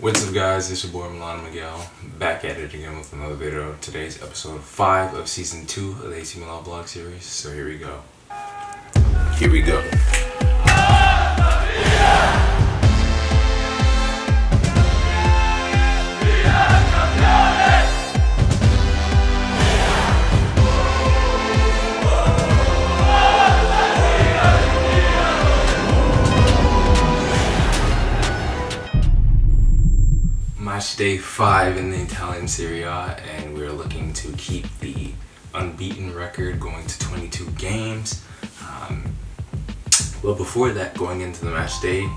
What's up guys, it's your boy Milano Miguel, back at it again with another video. Today's episode 5 of season 2 of the AC Milan vlog series, so here we go. Here we go. Match day 5 in the Italian Serie A, and we're looking to keep the unbeaten record going to 22 games. But before that, going into the match day,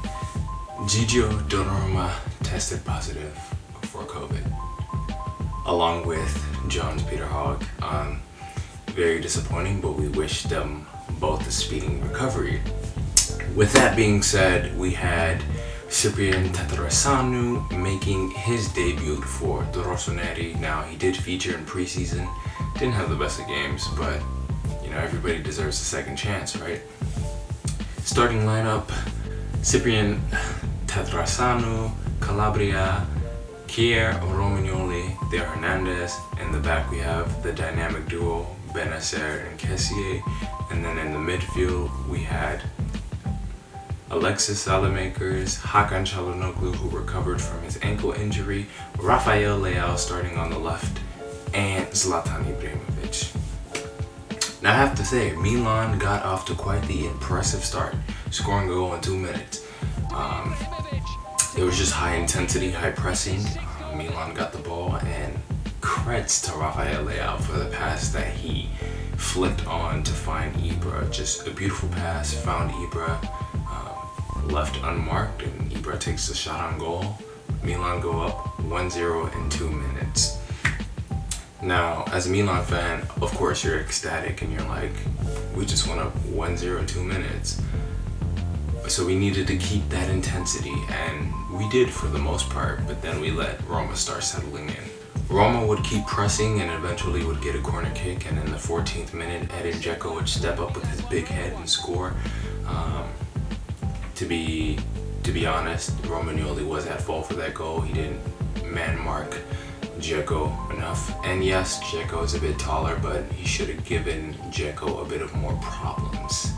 Gigio Donnarumma tested positive for COVID, along with John's Peter Hogg. Very disappointing, but we wish them both a speedy recovery. With that being said, we had Tătăruşanu making his debut for the Rossoneri. Now, he did feature in preseason, didn't have the best of games, but you know, everybody deserves a second chance, right? Starting lineup: Tătăruşanu, Calabria, Kier, Romagnoli, Theo Hernandez. In the back we have the dynamic duo Benacer and Kessié, and then in the midfield we had Alexis Salamakers, Hakan Çalhanoğlu, who recovered from his ankle injury, Rafael Leao starting on the left, and Zlatan Ibrahimovic. Now I have to say, Milan got off to quite the impressive start, scoring a goal in 2 minutes. It was just high intensity, high pressing. Milan got the ball, and creds to Rafael Leao for the pass that he flicked on to find Ibra. Just a beautiful pass, found Ibra, left unmarked, and Ibra takes the shot on goal. Milan go up 1-0 in 2 minutes. Now, as a Milan fan, of course you're ecstatic and you're like, we just went up 1-0 in 2 minutes. So we needed to keep that intensity, and we did for the most part, but then we let Roma start settling in. Roma would keep pressing and eventually would get a corner kick, and in the 14th minute, Edin Dzeko would step up with his big head and score. To be honest, Romagnoli was at fault for that goal. He didn't man mark Dzeko enough. And yes, Dzeko is a bit taller, but he should have given Dzeko a bit of more problems.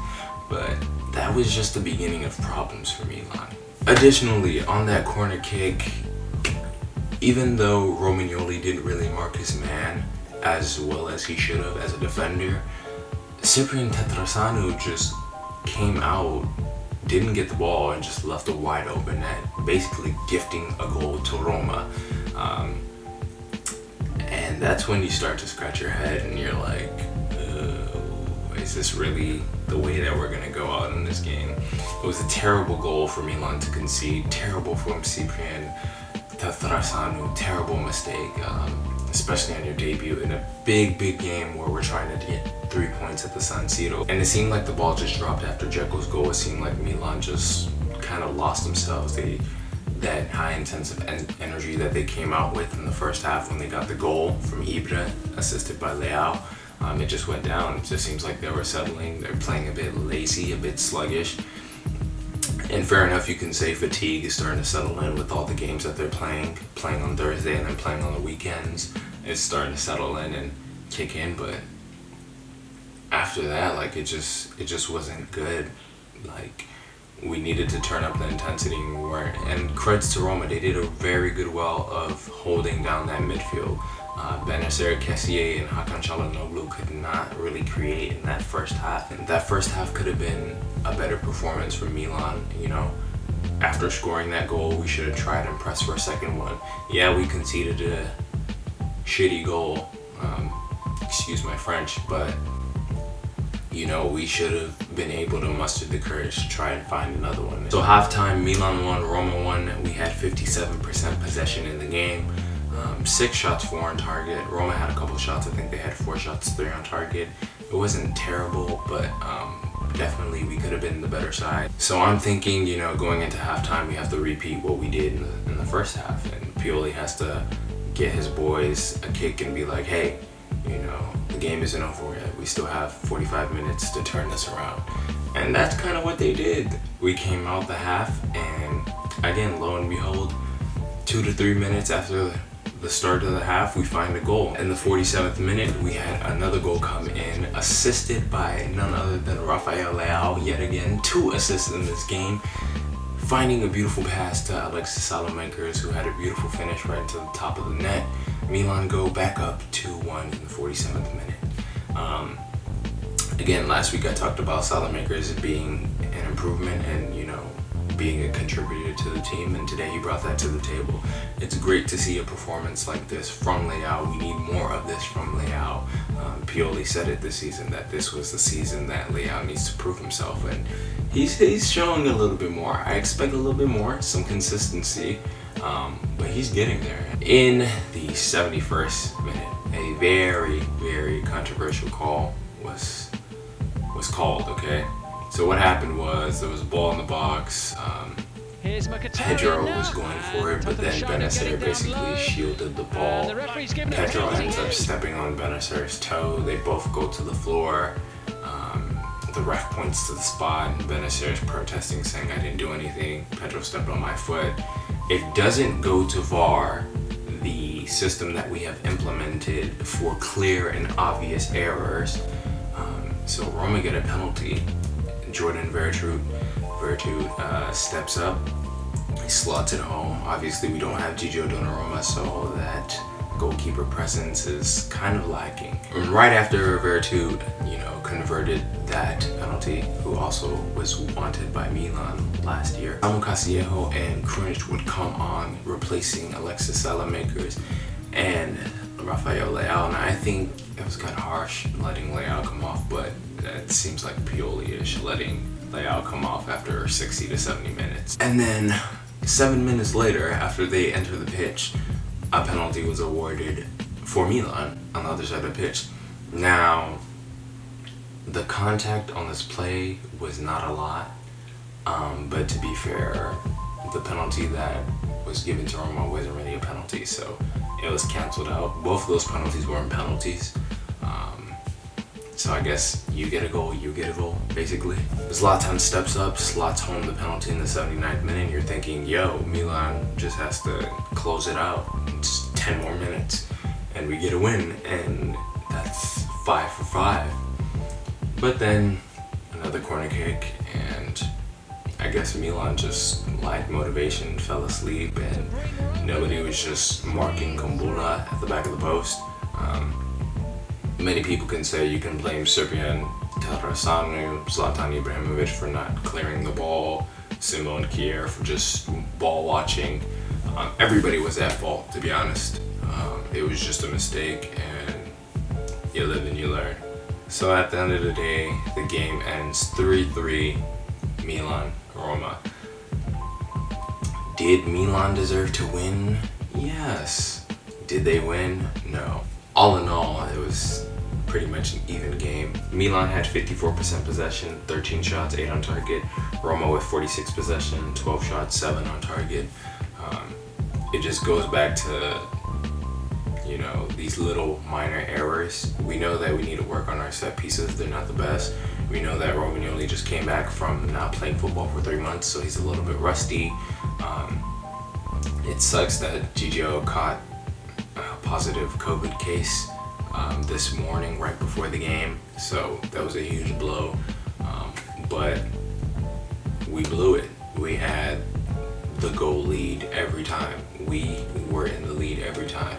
But that was just the beginning of problems for Milan. Additionally, on that corner kick, even though Romagnoli didn't really mark his man as well as he should have as a defender, Tătăruşanu just came out, didn't get the ball, and just left a wide open net, basically gifting a goal to Roma. And that's when you start to scratch your head and you're like, is this really the way that we're gonna go out in this game? It was a terrible goal for Milan to concede, terrible from Tătăruşanu, terrible mistake, especially on your debut in a big game where we're trying to get 3 points at the San Siro. And it seemed like the ball just dropped after Dzeko's goal. It seemed like Milan just kind of lost themselves. That high intensive energy that they came out with in the first half when they got the goal from Ibra, assisted by Leao, it just went down. It just seems like they were settling. They're playing a bit lazy, a bit sluggish. And fair enough, you can say fatigue is starting to settle in with all the games that they're playing on Thursday and then playing on the weekends. It's starting to settle in and kick in, but after that, like, it just wasn't good. Like, we needed to turn up the intensity, and we weren't. And creds to Roma, they did a very good job of holding down that midfield. Benacer, Kessié, and Hakan Çalhanoğlu could not really create in that first half, and that first half could have been a better performance for Milan. You know, after scoring that goal, we should have tried and pressed for a second one. Yeah, we conceded a shitty goal, excuse my French, but you know, we should have been able to muster the courage to try and find another one. So halftime, Milan won, Roma won. We had 57% possession in the game. 6 shots, 4 on target. Roma had a couple shots. I think they had 4 shots, 3 on target. It wasn't terrible, but definitely we could have been the better side. So I'm thinking, you know, going into halftime, we have to repeat what we did in the first half, and Pioli has to get his boys a kick and be like, hey, you know, the game isn't over yet. We still have 45 minutes to turn this around. And that's kind of what they did. We came out the half, and again, lo and behold, 2 to 3 minutes after the start of the half, we find a goal. In the 47th minute, we had another goal come in, assisted by none other than Rafael Leao, yet again, 2 assists in this game, finding a beautiful pass to Alexis Saelemaekers, who had a beautiful finish right into the top of the net. Milan go back up 2-1 in the 47th minute. Again, last week I talked about Saelemaekers being an improvement and, you know, being a contributor to the team, and today he brought that to the table. It's great to see a performance like this from Leao. We need more of this from Leao. Pioli said it this season that this was the season that Leao needs to prove himself, and he's showing a little bit more. I expect a little bit more, some consistency, but he's getting there. In the 71st minute, a very, very controversial call was called, okay? So what happened was there was a ball in the box. Pedro was going for it, but then Benacer basically shielded the ball. Pedro ends up stepping on Benacer's toe. They both go to the floor. The ref points to the spot, and Benacer is protesting, saying, "I didn't do anything. Pedro stepped on my foot." It doesn't go to VAR, the system that we have implemented for clear and obvious errors. So Roma get a penalty. Jordan Veretout steps up, he slots it home. Obviously we don't have Gigio Donnarumma, so that goalkeeper presence is kind of lacking. And right after Veretout, you know, converted that penalty, who also was wanted by Milan last year, Samu Castillejo and Krunic would come on, replacing Alexis Saelemaekers and Rafael Leao. And I think it was kind of harsh letting Leao come off, but it seems like Pioli-ish, letting Leao come off after 60 to 70 minutes. And then 7 minutes later, after they enter the pitch, a penalty was awarded for Milan on the other side of the pitch. Now, the contact on this play was not a lot, but to be fair, the penalty that was given to Roma wasn't really a penalty, so it was canceled out. Both of those penalties weren't penalties. So I guess you get a goal, basically. Zlatan steps up, slots home the penalty in the 79th minute, and you're thinking, yo, Milan just has to close it out. It's 10 more minutes, and we get a win, and that's 5 for 5. But then, another corner kick, and I guess Milan just lacked motivation, fell asleep, and nobody was just marking Kumbula at the back of the post. Many people can say you can blame Serbian Tătăruşanu, Zlatan Ibrahimovic for not clearing the ball, Simon Kjaer for just ball watching. Everybody was at fault, to be honest. It was just a mistake, and you live and you learn. So at the end of the day, the game ends 3-3, Milan, Roma. Did Milan deserve to win? Yes. Did they win? No. All in all, it was pretty much an even game. Milan had 54% possession, 13 shots, 8 on target. Roma with 46 possession, 12 shots, 7 on target. It just goes back to, you know, these little minor errors. We know that we need to work on our set pieces. They're not the best. We know that Romagnoli just came back from not playing football for 3 months, so he's a little bit rusty. It sucks that Gigio caught a positive COVID case this morning right before the game, so that was a huge blow. But we blew it. We had the goal lead every time. We were in the lead every time.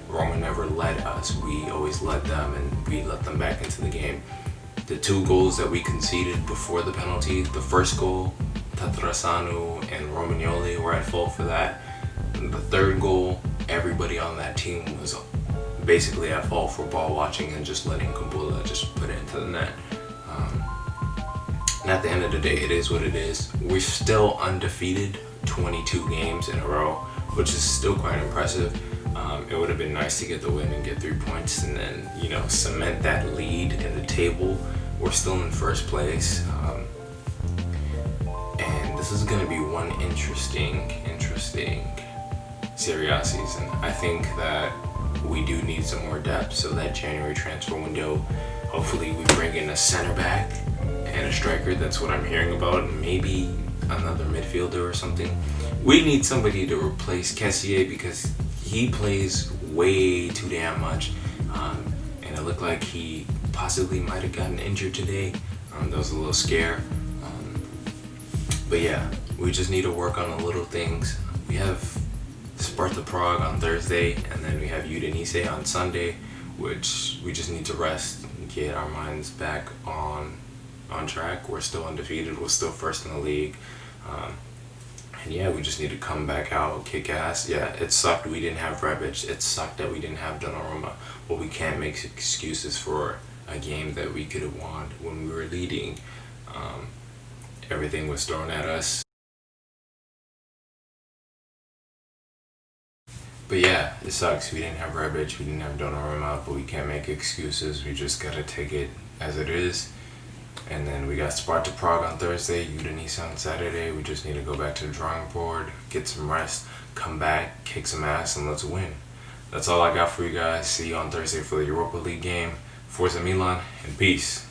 Roma never led us. We always led them, and we let them back into the game. The 2 goals that we conceded before the penalty, the first goal, Tătăruşanu and Romagnoli were at fault for that. And the 3rd goal, everybody on that team was basically at fault for ball watching and just letting Kumbula just put it into the net. And at the end of the day, it is what it is. We're still undefeated 22 games in a row, which is still quite impressive. It would have been nice to get the win and get 3 points and then, you know, cement that lead in the table. We're still in first place. And this is going to be one interesting Serie A season. I think that we do need some more depth, so that January transfer window, hopefully we bring in a center back and a striker. That's what I'm hearing about. Maybe another midfielder or something. We need somebody to replace Kessié because he plays way too damn much. And it looked like he possibly might have gotten injured today. That was a little scare. But yeah, we just need to work on the little things. We have Sparta Prague on Thursday, and then we have Udinese on Sunday, which we just need to rest and get our minds back on track. We're still undefeated. We're still first in the league. And yeah, we just need to come back out, kick ass. Yeah, it sucked we didn't have Rebic. It sucked that we didn't have Donnarumma. But we can't make excuses for a game that we could have won when we were leading. Everything was thrown at us. But yeah, it sucks. We didn't have Rebic, we didn't have Donnarumma, but we can't make excuses. We just gotta take it as it is. And then we got Sparta Prague on Thursday, Udinese on Saturday. We just need to go back to the drawing board, get some rest, come back, kick some ass, and let's win. That's all I got for you guys. See you on Thursday for the Europa League game. Forza Milan, and peace.